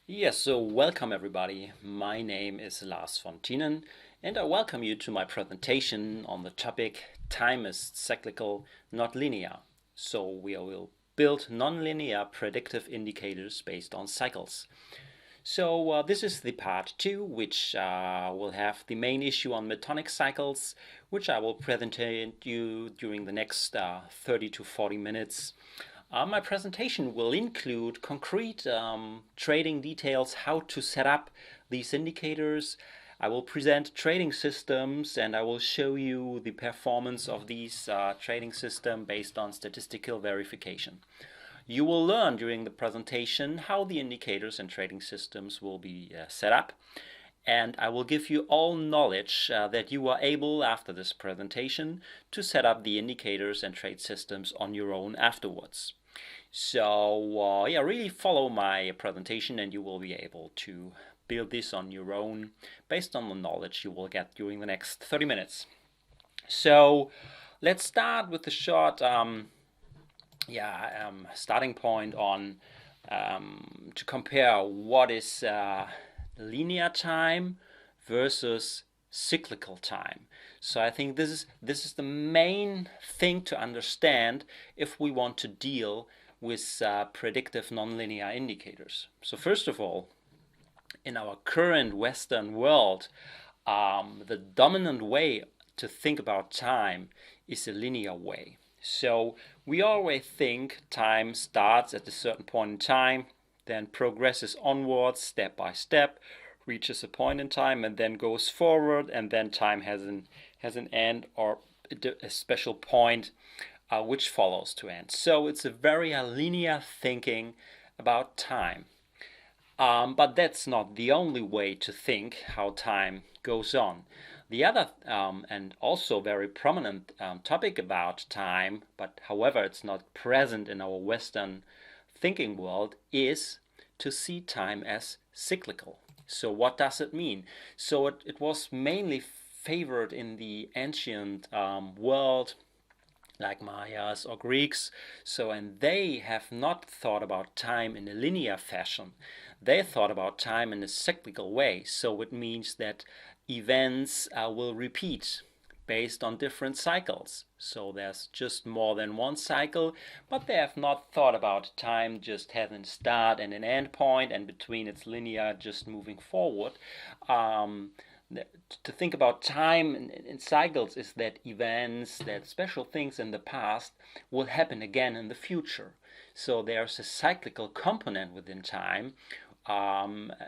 Yes, so welcome everybody. My name is Lars von Tienen, and I welcome you to my presentation on the topic Time is cyclical, not linear. So we will build nonlinear predictive indicators based on cycles. So this is the part 2, which will have the main issue on Metonic cycles, which I will present to you during the next 30 to 40 minutes. My presentation will include concrete trading details, how to set up these indicators. I will present trading systems and I will show you the performance of these trading system based on statistical verification. You will learn during the presentation how the indicators and trading systems will be set up, and I will give you all knowledge that you are able after this presentation to set up the indicators and trade systems on your own afterwards. So yeah, really follow my presentation and you will be able to build this on your own based on the knowledge you will get during the next 30 minutes. So let's start with the short starting point on to compare what is linear time versus cyclical time. So I think this is the main thing to understand if we want to deal with predictive nonlinear indicators. So first of all, in our current Western world, the dominant way to think about time is a linear way. So we always think time starts at a certain point in time, then progresses onwards step by step, reaches a point in time, and then goes forward, and then time has an end or a special point which follows to end. So it's a very linear thinking about time. But that's not the only way to think how time goes on. The other and also very prominent topic about time, but however it's not present in our Western thinking world, is to see time as cyclical. So what does it mean? So it was mainly favored in the ancient world, like Mayas or Greeks. So, and they have not thought about time in a linear fashion. They thought about time in a cyclical way. So it means that events will repeat based on different cycles. So there's just more than one cycle, but they have not thought about time just having a start and an end point, and between it's linear, just moving forward. To think about time in cycles is that events, that special things in the past will happen again in the future. So there's a cyclical component within time,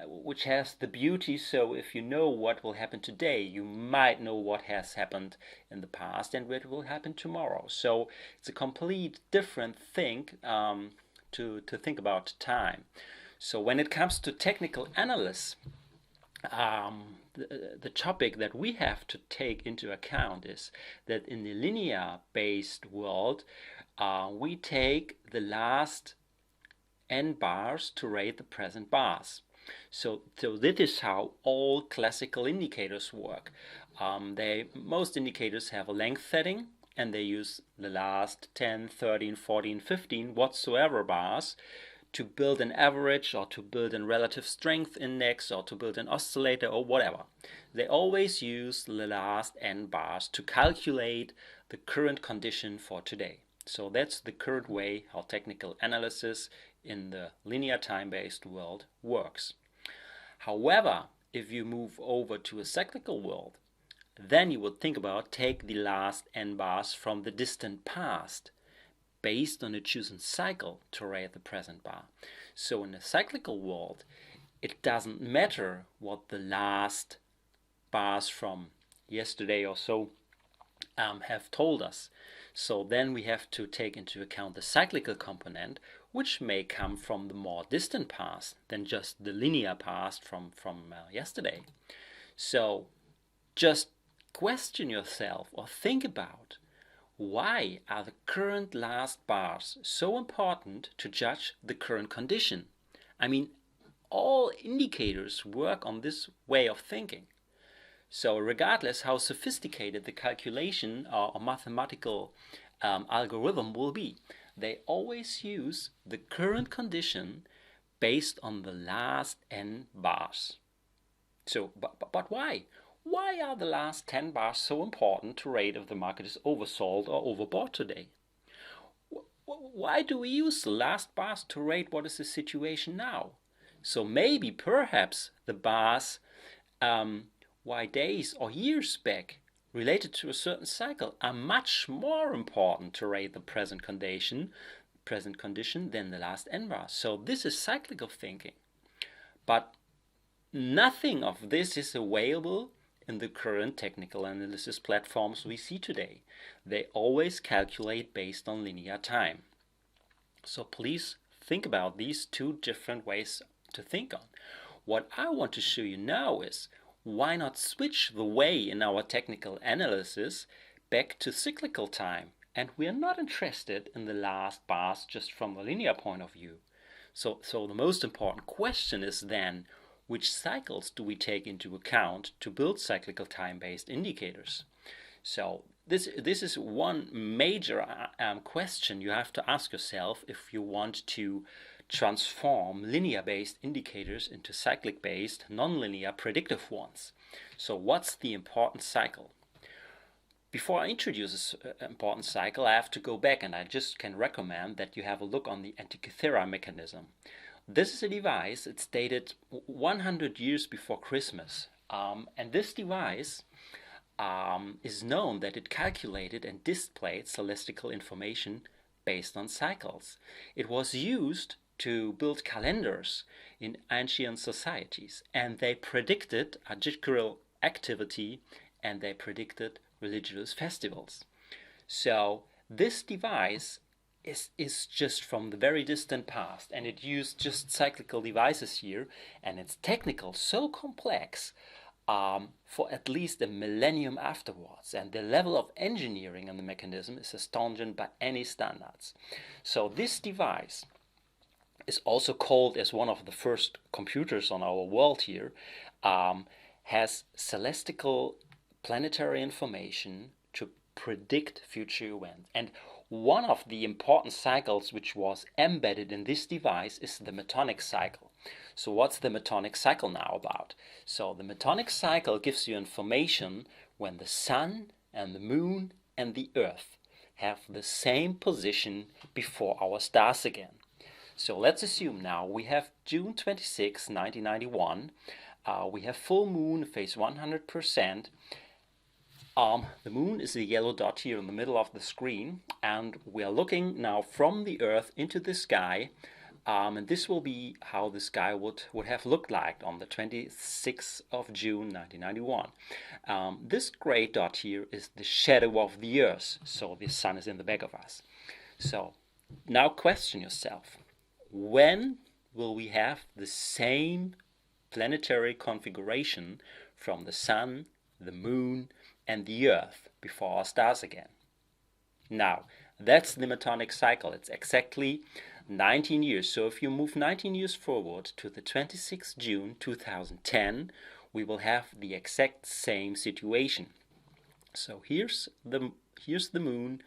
which has the beauty. So if you know what will happen today, you might know what has happened in the past and what will happen tomorrow. So it's a complete different thing to think about time. So when it comes to technical analysis, the topic that we have to take into account is that in the linear based world, we take the last n bars to rate the present bars. So this is how all classical indicators work. Most indicators have a length setting, and they use the last 10, 13, 14, 15 whatsoever bars to build an average or to build a relative strength index or to build an oscillator or whatever. They always use the last n bars to calculate the current condition for today. So that's the current way how technical analysis in the linear time-based world works. However, if you move over to a cyclical world, then you would think about take the last n bars from the distant past based on a chosen cycle to rate the present bar. So in a cyclical world, it doesn't matter what the last bars from yesterday or so have told us. So then we have to take into account the cyclical component, which may come from the more distant past than just the linear past from yesterday. So just question yourself or think about, why are the current last bars so important to judge the current condition? I mean, all indicators work on this way of thinking. So regardless how sophisticated the calculation or mathematical algorithm will be, they always use the current condition based on the last n bars. So, but why? Why are the last 10 bars so important to rate if the market is oversold or overbought today? Why do we use the last bars to rate what is the situation now? So maybe, perhaps, the bars why days or years back related to a certain cycle are much more important to rate the present condition than the last n bars. So this is cyclical thinking. But nothing of this is available in the current technical analysis platforms we see today. They always calculate based on linear time. So please think about these two different ways to think on. What I want to show you now is why not switch the way in our technical analysis back to cyclical time, and we are not interested in the last bars just from a linear point of view. So the most important question is then, which cycles do we take into account to build cyclical time-based indicators? So this is one major question you have to ask yourself if you want to transform linear-based indicators into cyclic-based, nonlinear, predictive ones. So what's the important cycle? Before I introduce this important cycle, I have to go back, and I just can recommend that you have a look on the Antikythera mechanism. This is a device, it's dated 100 years before Christmas, and this device is known that it calculated and displayed celestial information based on cycles. It was used to build calendars in ancient societies, and they predicted agricultural activity and they predicted religious festivals. So this device is just from the very distant past, and it used just cyclical devices here, and it's technical, so complex for at least a millennium afterwards, and the level of engineering in the mechanism is astonishing by any standards. So this device is also called as one of the first computers on our world here, has celestial planetary information to predict future events. And one of the important cycles which was embedded in this device is the Metonic cycle. So what's the Metonic cycle now about? So the Metonic cycle gives you information when the sun and the moon and the earth have the same position before our stars again. So let's assume now we have June 26, 1991. We have full moon, phase 100%. The moon is the yellow dot here in the middle of the screen, and we are looking now from the Earth into the sky, and this will be how the sky would have looked like on the 26th of June 1991. This gray dot here is the shadow of the Earth, so the sun is in the back of us. So now question yourself, when will we have the same planetary configuration from the sun, the moon, and the Earth before our stars again? Now, that's the Metonic cycle. It's exactly 19 years. So if you move 19 years forward to the 26th June 2010, we will have the exact same situation. So here's the moon,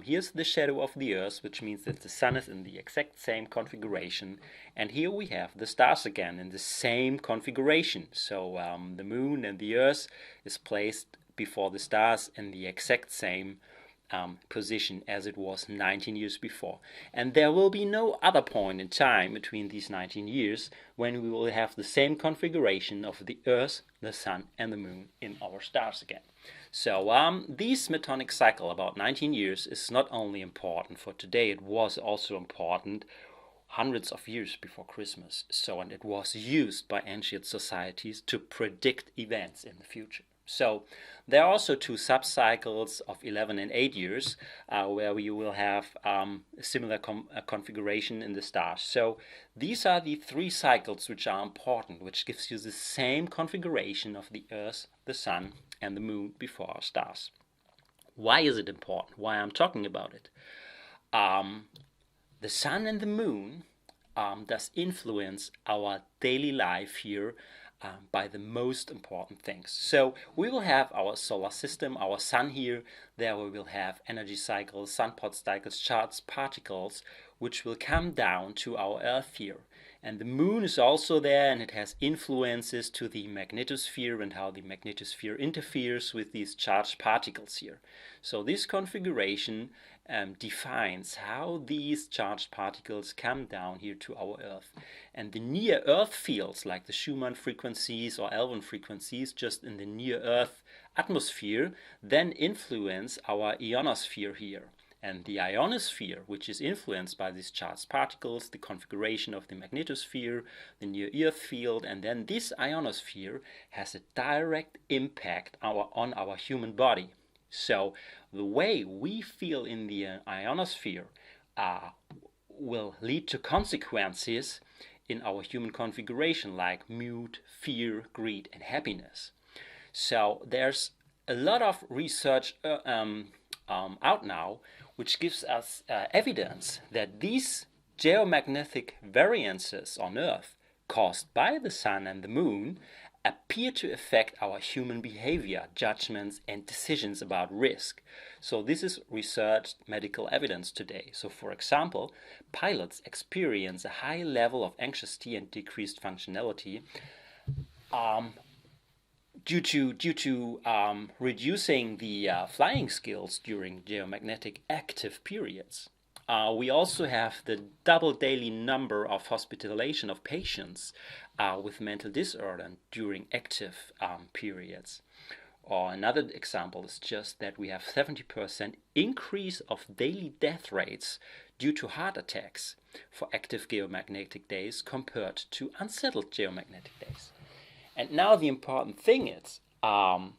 here's the shadow of the Earth, which means that the sun is in the exact same configuration, and here we have the stars again in the same configuration. So the moon and the Earth is placed before the stars in the exact same position as it was 19 years before. And there will be no other point in time between these 19 years when we will have the same configuration of the Earth, the Sun, and the Moon in our stars again. So this Metonic cycle, about 19 years, is not only important for today, it was also important hundreds of years before Christmas. So, and it was used by ancient societies to predict events in the future. So there are also two subcycles of 11 and 8 years where we will have a similar configuration in the stars. So these are the three cycles which are important, which gives you the same configuration of the Earth, the Sun, and the Moon before our stars. Why is it important? Why I'm talking about it? The Sun and the Moon does influence our daily life here by the most important things. So we will have our solar system, our sun here. There we will have energy cycles, sunspot cycles, charts, particles, which will come down to our Earth here. And the moon is also there, and it has influences to the magnetosphere and how the magnetosphere interferes with these charged particles here. So this configuration defines how these charged particles come down here to our Earth. And the near-Earth fields, like the Schumann frequencies or Kelvin frequencies, just in the near-Earth atmosphere, then influence our ionosphere here. And the ionosphere, which is influenced by these charged particles, the configuration of the magnetosphere, the near-Earth field, and then this ionosphere has a direct impact on our human body. So the way we feel in the ionosphere will lead to consequences in our human configuration, like mood, fear, greed, and happiness. So there's a lot of research out now which gives us evidence that these geomagnetic variances on Earth caused by the Sun and the Moon appear to affect our human behavior, judgments, and decisions about risk. So this is researched medical evidence today. So for example, pilots experience a high level of anxiety and decreased functionality due to reducing the flying skills during geomagnetic active periods. We also have the double daily number of hospitalization of patients with mental disorder during active periods. Or another example is just that we have 70% increase of daily death rates due to heart attacks for active geomagnetic days compared to unsettled geomagnetic days. And now the important thing is how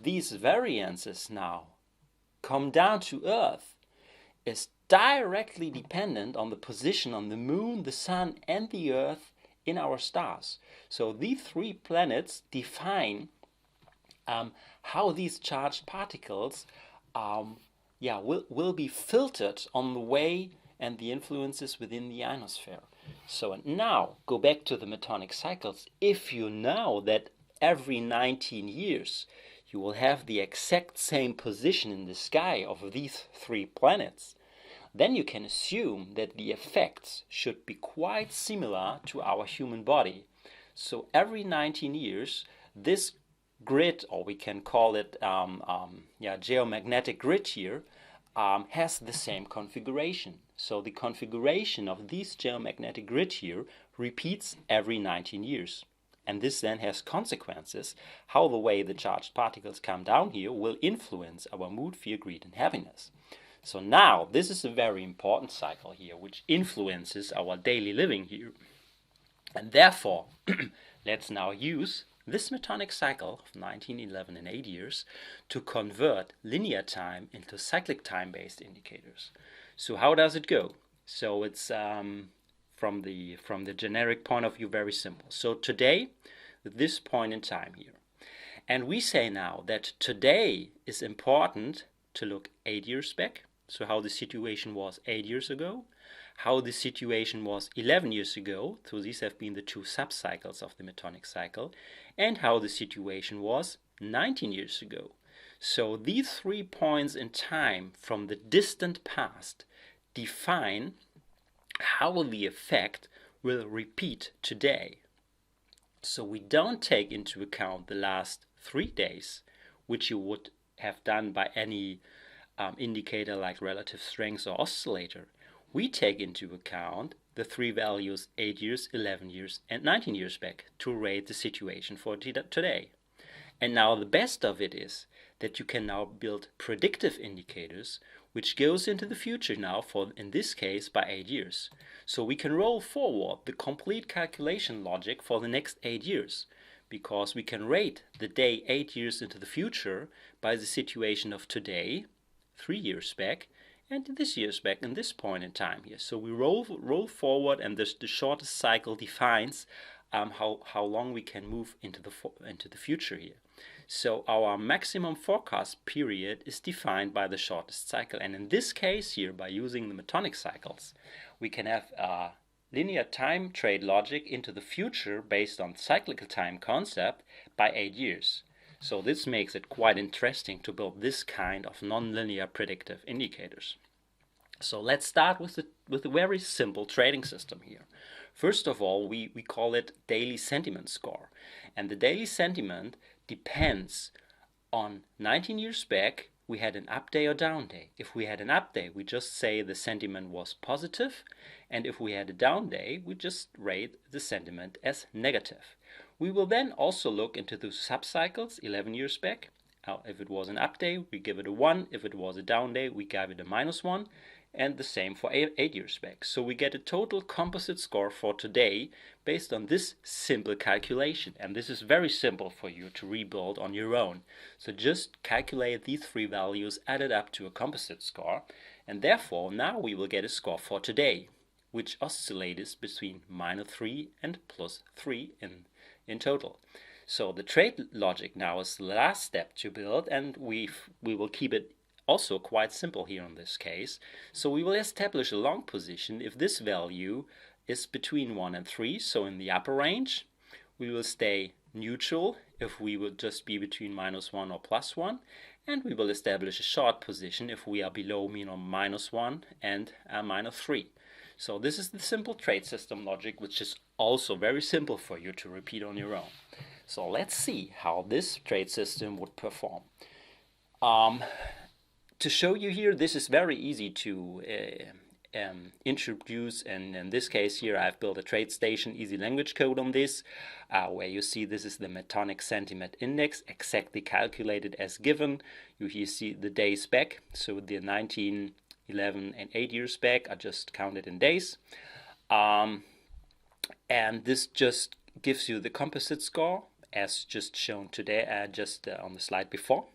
these variances now come down to Earth is directly dependent on the position on the Moon, the Sun, and the Earth in our stars. So these three planets define how these charged particles will be filtered on the way and the influences within the ionosphere. So now, go back to the Metonic cycles. If you know that every 19 years you will have the exact same position in the sky of these three planets, then you can assume that the effects should be quite similar to our human body. So every 19 years, this grid, or we can call it geomagnetic grid here, has the same configuration. So the configuration of this geomagnetic grid here repeats every 19 years. And this then has consequences how the way the charged particles come down here will influence our mood, fear, greed, and happiness. So now this is a very important cycle here which influences our daily living here. And therefore, let's now use this Metonic cycle of 19, 11, and 8 years to convert linear time into cyclic time-based indicators. So how does it go? So it's from the generic point of view very simple. So today, at this point in time here, and we say now that today is important to look 8 years back, so how the situation was 8 years ago, how the situation was 11 years ago, so these have been the two subcycles of the Metonic cycle, and how the situation was 19 years ago. So these 3 points in time from the distant past define how the effect will repeat today. So we don't take into account the last 3 days, which you would have done by any indicator like relative strength or oscillator. We take into account the 3 values 8 years, 11 years, and 19 years back to rate the situation for today. And now the best of it is that you can now build predictive indicators which goes into the future now for, in this case, by 8 years. So we can roll forward the complete calculation logic for the next 8 years, because we can rate the day 8 years into the future by the situation of today, 3 years back, and this year's back in this point in time here. So we roll forward, and the shortest cycle defines how long we can move into the future here. So our maximum forecast period is defined by the shortest cycle, and in this case here, by using the Metonic cycles, we can have a linear time trade logic into the future based on cyclical time concept by 8 years. So this makes it quite interesting to build this kind of nonlinear predictive indicators. So let's start with a very simple trading system here. First of all, we call it daily sentiment score. And the daily sentiment depends on 19 years back, we had an up day or down day. If we had an up day, we just say the sentiment was positive, and if we had a down day, we just rate the sentiment as negative. We will then also look into the subcycles 11 years back. If it was an up day, we give it a 1. If it was a down day, we give it a -1. And the same for 8 years back. So we get a total composite score for today based on this simple calculation. And this is very simple for you to rebuild on your own. So just calculate these three values added up to a composite score. And therefore, now we will get a score for today, which oscillates between -3 and +3 in total. So the trade logic now is the last step to build, and we will keep it also quite simple here in this case. So we will establish a long position if this value is between 1 and 3, so in the upper range. We will stay neutral if we would just be between -1 or +1, and we will establish a short position if we are below -1 and -3. So this is the simple trade system logic, which is also very simple for you to repeat on your own. So let's see how this trade system would perform. To show you here, this is very easy to introduce, and in this case here I've built a TradeStation easy language code on this, where you see this is the Metonic sentiment index, exactly calculated as given. You here see the days back, so the 19, 11 and 8 years back are just counted in days. And this just gives you the composite score as just shown today, on the slide before.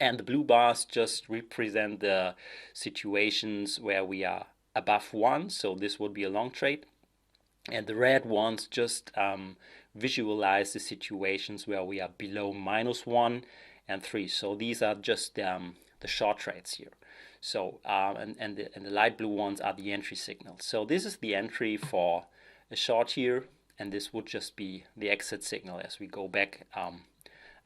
And the blue bars just represent the situations where we are above 1, so this would be a long trade. And the red ones just visualize the situations where we are below -1 and 3. So these are just the short trades here. So and the light blue ones are the entry signals. So this is the entry for a short here, and this would just be the exit signal as we go back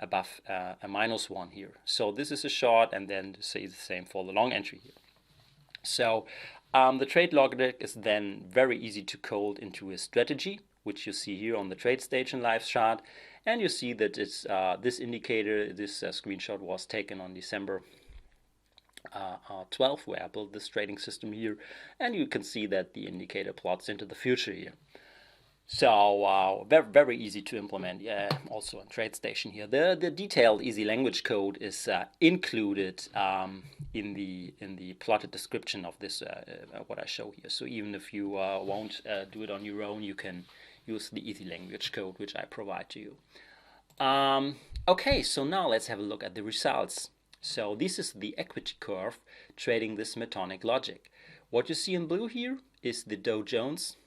above a -1 here. So this is a short, and then say the same for the long entry here. So the trade logic is then very easy to code into a strategy, which you see here on the TradeStation live chart. And you see that it's this indicator, this screenshot was taken on December 12, where I built this trading system here. And you can see that the indicator plots into the future here. So very easy to implement, also in TradeStation here. The detailed easy language code is included in the plotted description of this what I show here. So even if you won't do it on your own, you can use the easy language code which I provide to you. Okay, so now let's have a look at the results. So this is the equity curve trading this Metonic logic. What you see in blue here is the Dow Jones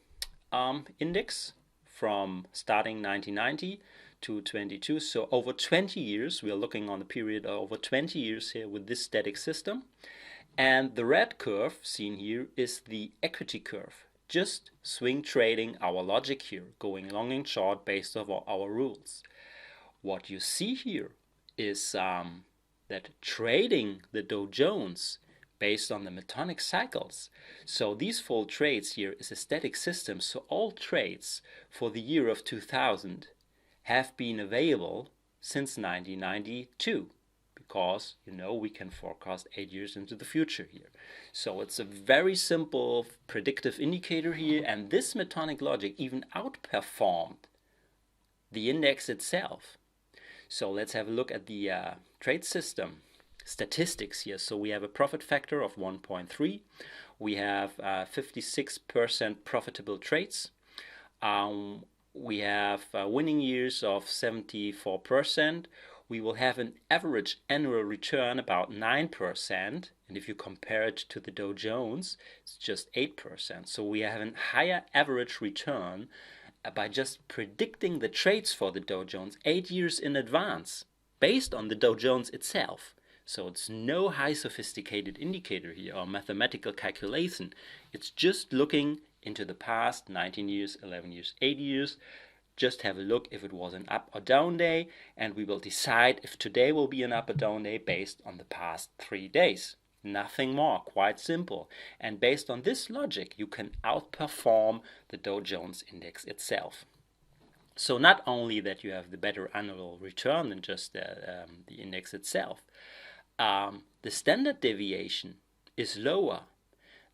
index from starting 1990 to 22. So over 20 years, we are looking on the period of over 20 years here with this static system. And the red curve seen here is the equity curve, just swing trading our logic here, going long and short based on our rules. What you see here is that trading the Dow Jones based on the Metonic cycles. So these 4 trades here is a static system, so all trades for the year of 2000 have been available since 1992, because we can forecast 8 years into the future here. So it's a very simple predictive indicator here, and this Metonic logic even outperformed the index itself. So let's have a look at the trade system statistics here. So we have a profit factor of 1.3. We have 56% profitable trades. We have winning years of 74%. We will have an average annual return about 9%. And if you compare it to the Dow Jones, it's just 8%. So we have a higher average return by just predicting the trades for the Dow Jones 8 years in advance based on the Dow Jones itself. So it's no high sophisticated indicator here or mathematical calculation. It's just looking into the past 19 years, 11 years, 8 years. Just have a look if it was an up or down day, and we will decide if today will be an up or down day based on the past 3 days. Nothing more, quite simple. And based on this logic, you can outperform the Dow Jones Index itself. So not only that you have the better annual return than just the index itself, the standard deviation is lower.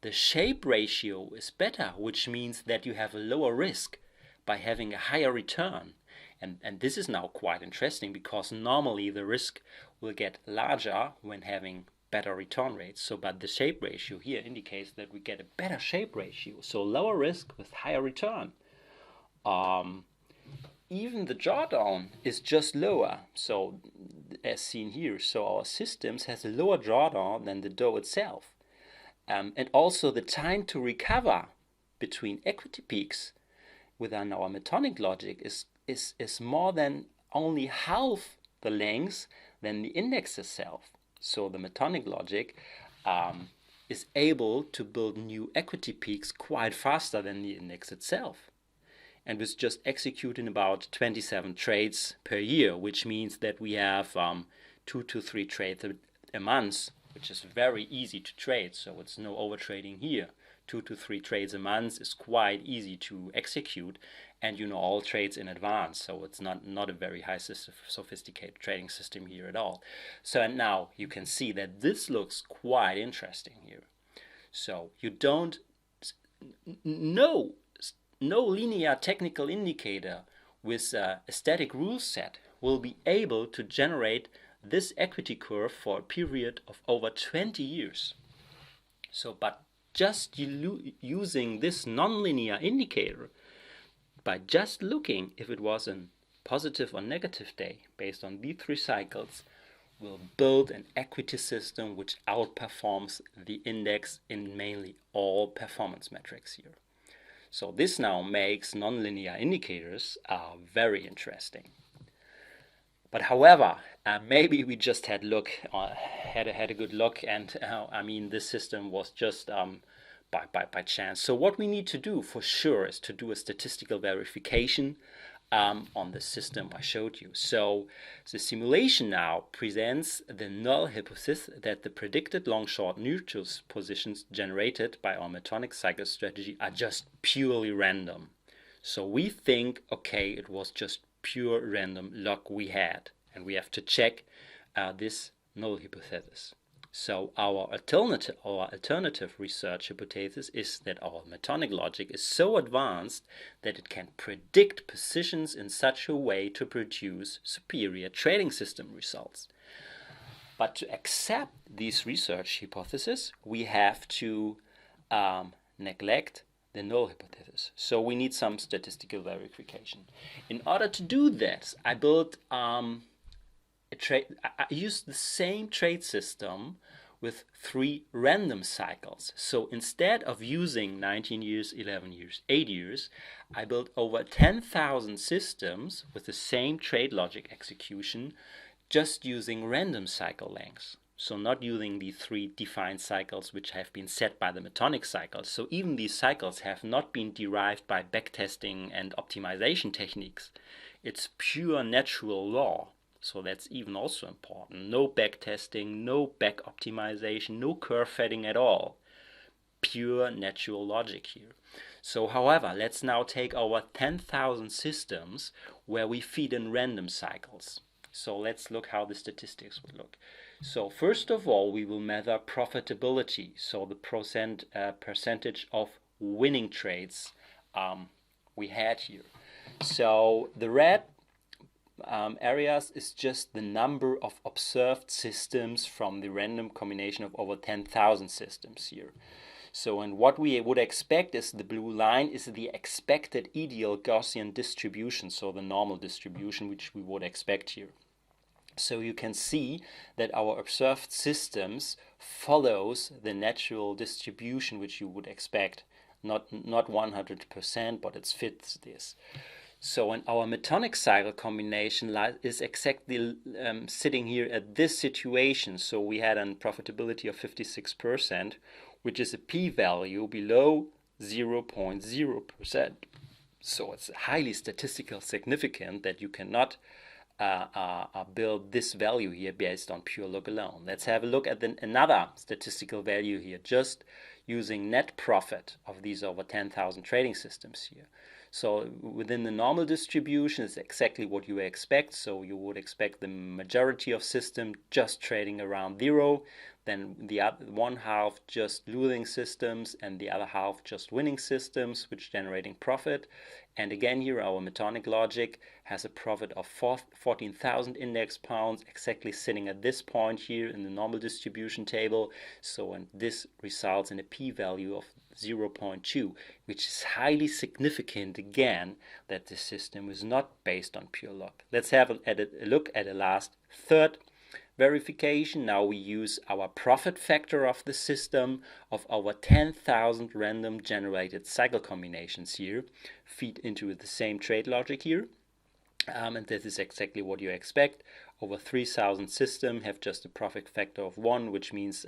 The shape ratio is better, which means that you have a lower risk by having a higher return. And this is now quite interesting, because normally the risk will get larger when having better return rates. So, but the shape ratio here indicates that we get a better shape ratio. So lower risk with higher return. Even the drawdown is just lower. So as seen here, so our systems has a lower drawdown than the Dow itself. And also the time to recover between equity peaks within our Metonic logic is more than only half the length than the index itself. So the Metonic logic is able to build new equity peaks quite faster than the index itself. And was just executing about 27 trades per year, which means that we have 2 to 3 trades a month, which is very easy to trade. So it's no overtrading here. 2 to 3 trades a month is quite easy to execute, and you know all trades in advance. So it's not a very high sophisticated trading system here at all. So and now you can see that this looks quite interesting here. So you don't know. No linear technical indicator with a static rule set will be able to generate this equity curve for a period of over 20 years. So, but just using this nonlinear indicator, by just looking if it was a positive or negative day based on these 3 cycles, will build an equity system which outperforms the index in mainly all performance metrics here. So this now makes nonlinear indicators very interesting. But however, maybe we just had a good look, and I mean this system was just by chance. So what we need to do for sure is to do a statistical verification on the system I showed you. So the simulation now presents the null hypothesis that the predicted long-short neutral positions generated by our Metonic cycle strategy are just purely random. So we think, okay, it was just pure random luck we had, and we have to check this null hypothesis. So our alternative research hypothesis is that our Metonic logic is so advanced that it can predict positions in such a way to produce superior trading system results. But to accept these research hypotheses, we have to neglect the null hypothesis. So we need some statistical verification. In order to do this, I built I used the same trade system with 3 random cycles. So instead of using 19 years, 11 years, 8 years, I built over 10,000 systems with the same trade logic execution, just using random cycle lengths. So not using the 3 defined cycles which have been set by the Metonic cycles. So even these cycles have not been derived by backtesting and optimization techniques. It's pure natural law. So that's even also important. No backtesting, no back optimization, no curve fitting at all. Pure natural logic here. So however, let's now take our 10,000 systems where we feed in random cycles. So let's look how the statistics would look. So first of all, we will measure profitability. So the percentage of winning trades we had here. So the red areas is just the number of observed systems from the random combination of over 10,000 systems here. So, and what we would expect is the blue line is the expected ideal Gaussian distribution, so the normal distribution which we would expect here. So you can see that our observed systems follows the natural distribution which you would expect, not 100%, but it fits this. So in our Metonic cycle combination is exactly sitting here at this situation. So we had a profitability of 56%, which is a p-value below 0.0%. So it's highly statistical significant that you cannot build this value here based on pure look alone. Let's have a look at another statistical value here, just using net profit of these over 10,000 trading systems here. So within the normal distribution is exactly what you expect. So you would expect the majority of system just trading around zero, then the other one half just losing systems and the other half just winning systems, which generating profit. And again here our Metonic logic has a profit of 14,000 index pounds, exactly sitting at this point here in the normal distribution table. So and this results in a p-value of 0.2, which is highly significant again that the system is not based on pure luck. Let's have a look at the last third verification. Now we use our profit factor of the system of our 10,000 random generated cycle combinations here, feed into the same trade logic here. And this is exactly what you expect. Over 3,000 systems have just a profit factor of 1, which means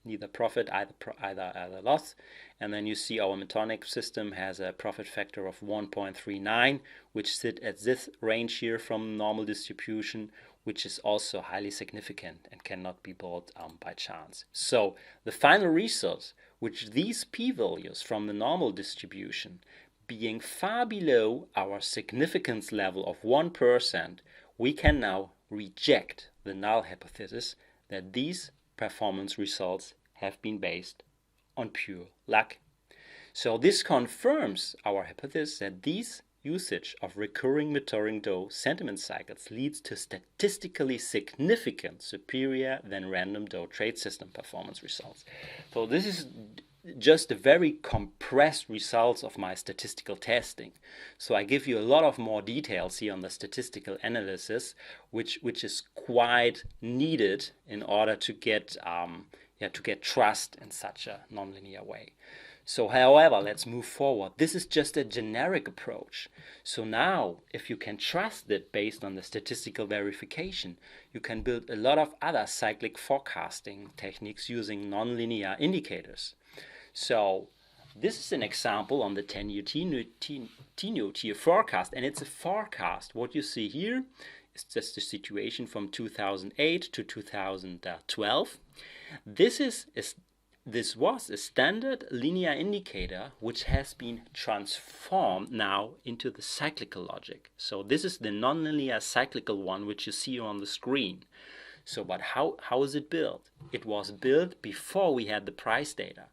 neither profit, either loss. And then you see our Metonic system has a profit factor of 1.39, which sit at this range here from normal distribution, which is also highly significant and cannot be bought by chance. So the final result, which these p-values from the normal distribution being far below our significance level of 1%, we can now reject the null hypothesis that these performance results have been based on pure luck. So this confirms our hypothesis that these usage of recurring Metonic Doe sentiment cycles leads to statistically significant superior than random Doe trade system performance results. So this is just the very compressed results of my statistical testing. So I give you a lot of more details here on the statistical analysis, which is quite needed in order to get trust in such a nonlinear way. So however, let's move forward. This is just a generic approach. So now, if you can trust it based on the statistical verification, you can build a lot of other cyclic forecasting techniques using nonlinear indicators. So this is an example on the 10-year T-note forecast, and it's a forecast. What you see here is just the situation from 2008 to 2012. This was a standard linear indicator which has been transformed now into the cyclical logic. So this is the nonlinear cyclical one which you see on the screen. So, but how is it built? It was built before we had the price data.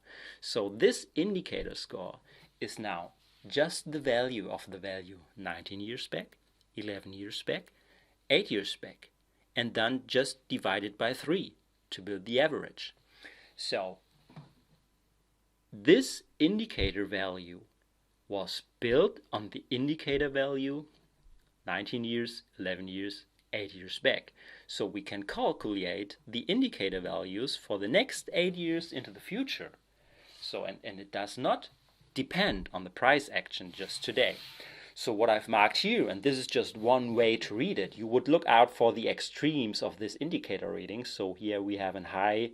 So this indicator score is now just the value of the value 19 years back, 11 years back, 8 years back, and then just divided by 3 to build the average. So this indicator value was built on the indicator value 19 years, 11 years, 8 years back. So we can calculate the indicator values for the next 8 years into the future. So and it does not depend on the price action just today. So what I've marked here, and this is just one way to read it, you would look out for the extremes of this indicator reading. So here we have a high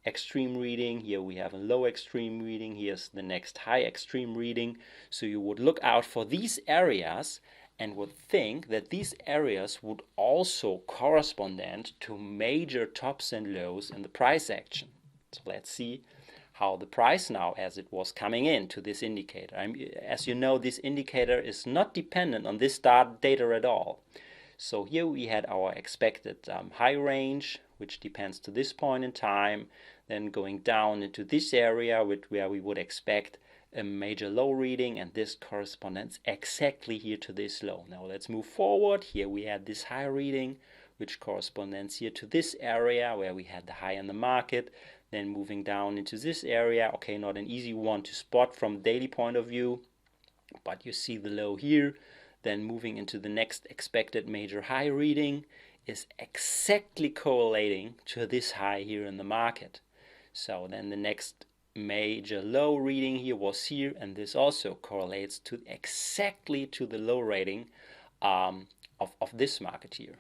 extreme reading, here we have a low extreme reading, here's the next high extreme reading. So you would look out for these areas and would think that these areas would also correspond to major tops and lows in the price action. So let's see how the price now as it was coming into this indicator. As you know, this indicator is not dependent on this data at all. So here we had our expected high range, which depends to this point in time, then going down into this area where we would expect a major low reading, and this corresponds exactly here to this low. Now let's move forward. Here we had this high reading, which corresponds here to this area where we had the high in the market. Then moving down into this area, okay, not an easy one to spot from daily point of view, but you see the low here. Then moving into the next expected major high reading is exactly correlating to this high here in the market. So then the next major low reading here was here, and this also correlates to exactly to the low rating of this market here.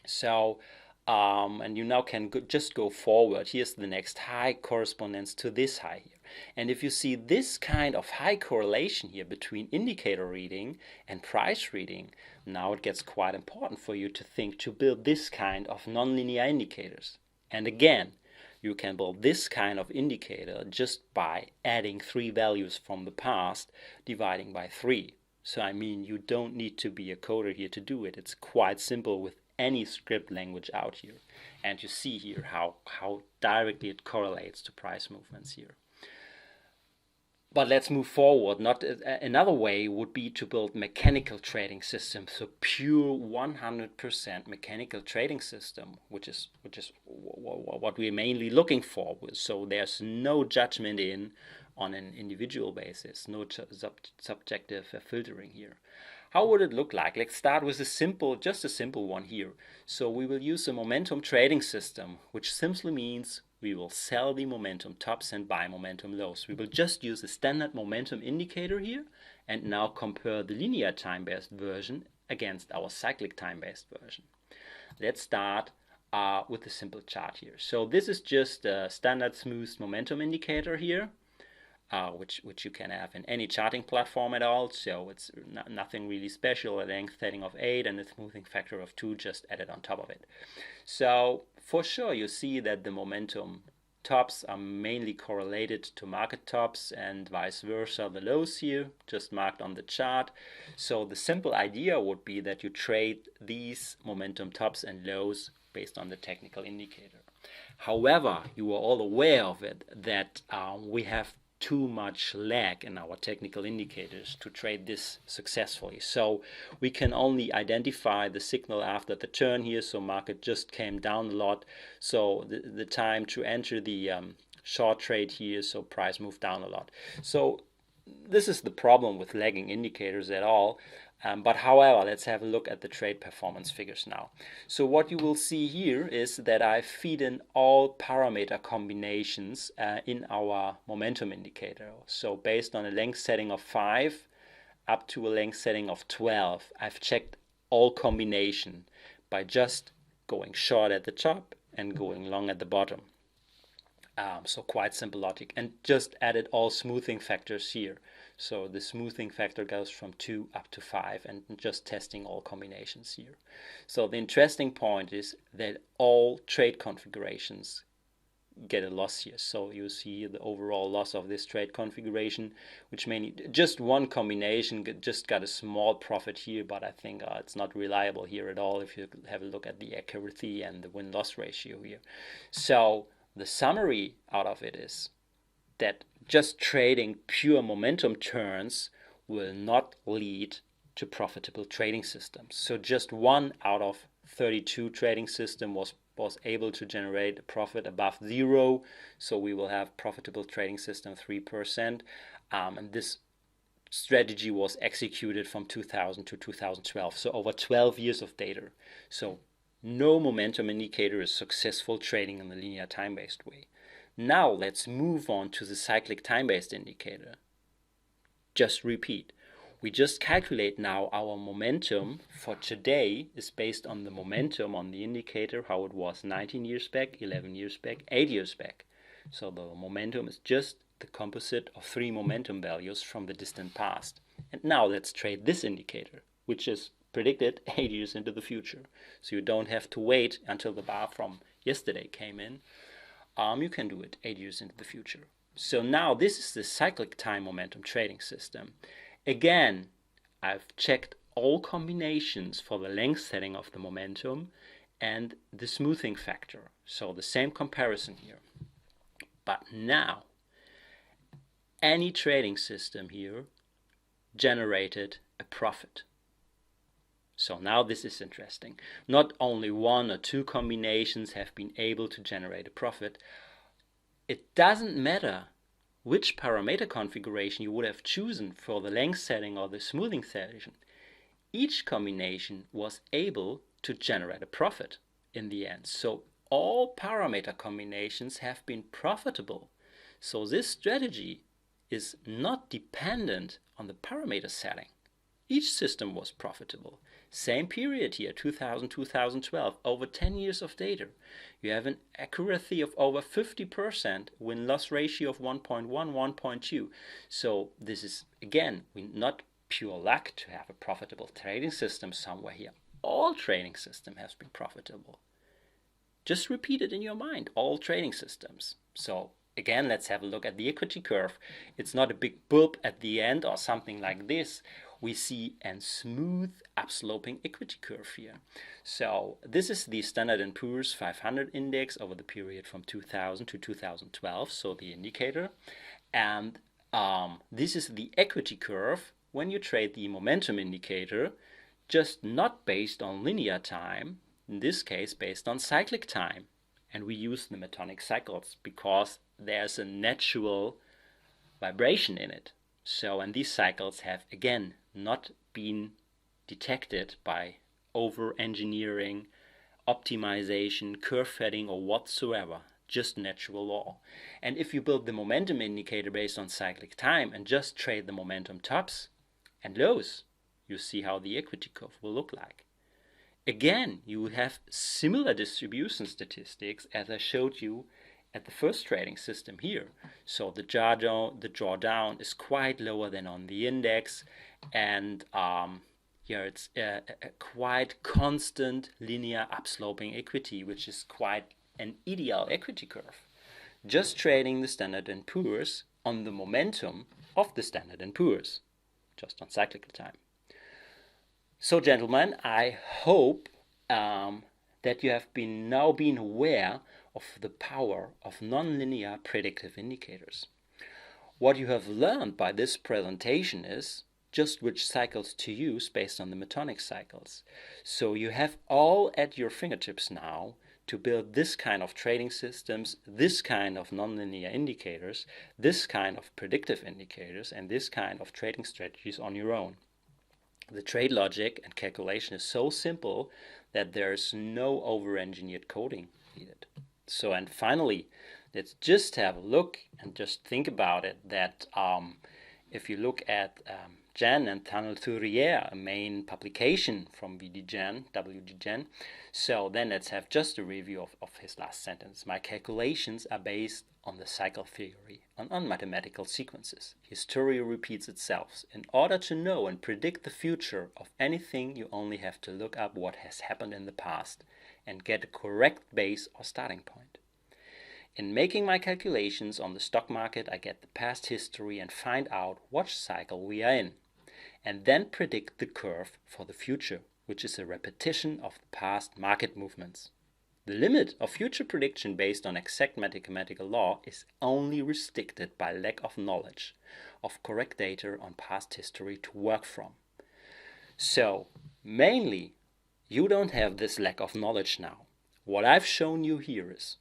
So and you now can just go forward. Here's the next high correspondence to this high here. And if you see this kind of high correlation here between indicator reading and price reading, now it gets quite important for you to think to build this kind of nonlinear indicators. And again, you can build this kind of indicator just by adding 3 values from the past, dividing by 3. So I mean, you don't need to be a coder here to do it. It's quite simple with any script language out here. And you see here how directly it correlates to price movements here. But let's move forward. Another way would be to build mechanical trading systems, so pure 100% mechanical trading system, which is what we're mainly looking for. So there's no judgment on an individual basis, no subjective filtering here. How would it look like? Let's start with just a simple one here. So we will use a momentum trading system, which simply means we will sell the momentum tops and buy momentum lows. We will just use a standard momentum indicator here and now compare the linear time-based version against our cyclic time-based version. Let's start with a simple chart here. So this is just a standard smooth momentum indicator here. Which you can have in any charting platform at all, so it's nothing really special. A length setting of 8 and a smoothing factor of 2 just added on top of it. So for sure you see that the momentum tops are mainly correlated to market tops and vice versa the lows here, just marked on the chart. So the simple idea would be that you trade these momentum tops and lows based on the technical indicator. However, you are all aware of it that we have too much lag in our technical indicators to trade this successfully. So we can only identify the signal after the turn here. So market just came down a lot. So the time to enter the short trade here, so price moved down a lot. So this is the problem with lagging indicators at all. But however, let's have a look at the trade performance figures now. So what you will see here is that I feed in all parameter combinations in our momentum indicator. So based on a length setting of 5 up to a length setting of 12, I've checked all combination by just going short at the top and going long at the bottom. So quite simple logic, and just added all smoothing factors here. So the smoothing factor goes from 2 up to 5 and just testing all combinations here. So the interesting point is that all trade configurations get a loss here. So you see the overall loss of this trade configuration, which mainly just one combination just got a small profit here, but I think it's not reliable here at all if you have a look at the accuracy and the win-loss ratio here. So the summary out of it is that just trading pure momentum turns will not lead to profitable trading systems. So just 1 out of 32 trading system was able to generate a profit above 0. So we will have profitable trading system 3%. And this strategy was executed from 2000 to 2012. So over 12 years of data. So no momentum indicator is successful trading in the linear time-based way. Now let's move on to the cyclic time-based indicator. Just repeat. We just calculate now our momentum for today is based on the momentum on the indicator, how it was 19 years back, 11 years back, 8 years back. So the momentum is just the composite of 3 momentum values from the distant past. And now let's trade this indicator, which is predicted 8 years into the future. So you don't have to wait until the bar from yesterday came in. You can do it 8 years into the future. So now this is the cyclic time momentum trading system. Again, I've checked all combinations for the length setting of the momentum and the smoothing factor. So the same comparison here. But now, any trading system here generated a profit. So now this is interesting. Not only 1 or 2 combinations have been able to generate a profit. It doesn't matter which parameter configuration you would have chosen for the length setting or the smoothing setting. Each combination was able to generate a profit in the end. So all parameter combinations have been profitable. So this strategy is not dependent on the parameter setting. Each system was profitable. Same period here, 2000, 2012, over 10 years of data. You have an accuracy of over 50%, win-loss ratio of 1.1, 1.2. So this is, again, not pure luck to have a profitable trading system somewhere here. All trading system has been profitable. Just repeat it in your mind, all trading systems. So again, let's have a look at the equity curve. It's not a big bulb at the end or something like this. We see a smooth upsloping equity curve here. So this is the Standard & Poor's 500 index over the period from 2000 to 2012, so the indicator. And this is the equity curve when you trade the momentum indicator, just not based on linear time, in this case based on cyclic time. And we use the Metonic cycles because there's a natural vibration in it. So, and these cycles have, again, not been detected by over-engineering, optimization, curve fitting, or whatsoever. Just natural law. And if you build the momentum indicator based on cyclic time and just trade the momentum tops and lows, you see how the equity curve will look like. Again, you have similar distribution statistics as I showed you at the first trading system here. So the drawdown is quite lower than on the index, and here it's a quite constant linear upsloping equity, which is quite an ideal equity curve. Just trading the Standard & Poor's on the momentum of the Standard & Poor's, just on cyclical time. So gentlemen, I hope that you have now been aware of the power of nonlinear predictive indicators. What you have learned by this presentation is just which cycles to use based on the Metonic cycles. So you have all at your fingertips now to build this kind of trading systems, this kind of nonlinear indicators, this kind of predictive indicators, and this kind of trading strategies on your own. The trade logic and calculation is so simple that there's no over-engineered coding needed. So, and finally, let's just have a look and just think about it, that if you look at Jen and Tanel-Touriere, a main publication from WDGen, so then let's have just a review of his last sentence. My calculations are based on the cycle theory, on mathematical sequences. History repeats itself. In order to know and predict the future of anything, you only have to look up what has happened in the past and get a correct base or starting point. In making my calculations on the stock market, I get the past history and find out what cycle we are in, and then predict the curve for the future, which is a repetition of the past market movements. The limit of future prediction based on exact mathematical law is only restricted by lack of knowledge of correct data on past history to work from. So, mainly, you don't have this lack of knowledge now. What I've shown you here is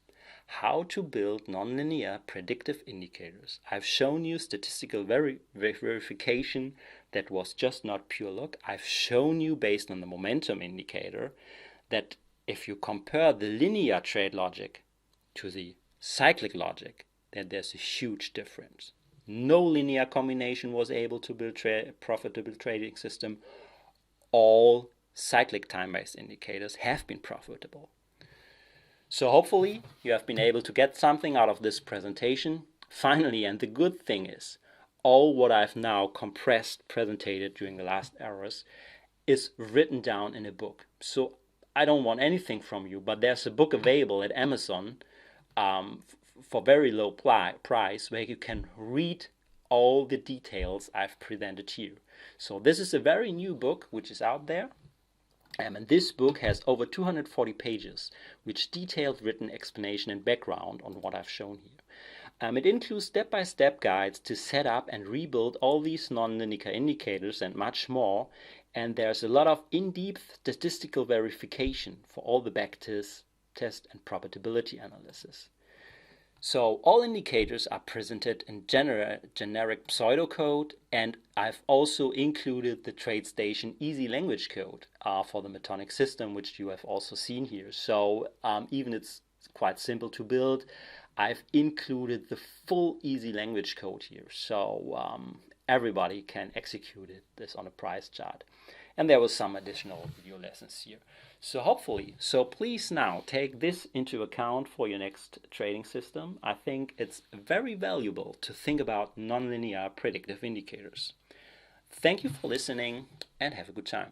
how to build nonlinear predictive indicators. I've shown you statistical verification that was just not pure luck. I've shown you based on the momentum indicator that if you compare the linear trade logic to the cyclic logic, then there's a huge difference. No linear combination was able to build a profitable trading system. All cyclic time-based indicators have been profitable. So hopefully you have been able to get something out of this presentation. Finally, and the good thing is, all what I've now compressed, presented during the last hours is written down in a book. So I don't want anything from you, but there's a book available at Amazon for very low price where you can read all the details I've presented to you. So this is a very new book which is out there. And this book has over 240 pages, which detailed written explanation and background on what I've shown here. It includes step-by-step guides to set up and rebuild all these nonlinear indicators and much more. And there's a lot of in-depth statistical verification for all the backtest, test, and probability analysis. So all indicators are presented in generic pseudocode, and I've also included the TradeStation easy language code for the Metonic system, which you have also seen here. So even it's quite simple to build, I've included the full easy language code here. So everybody can execute this on a price chart. And there was some additional video lessons here. So hopefully, please now take this into account for your next trading system. I think it's very valuable to think about nonlinear predictive indicators. Thank you for listening and have a good time.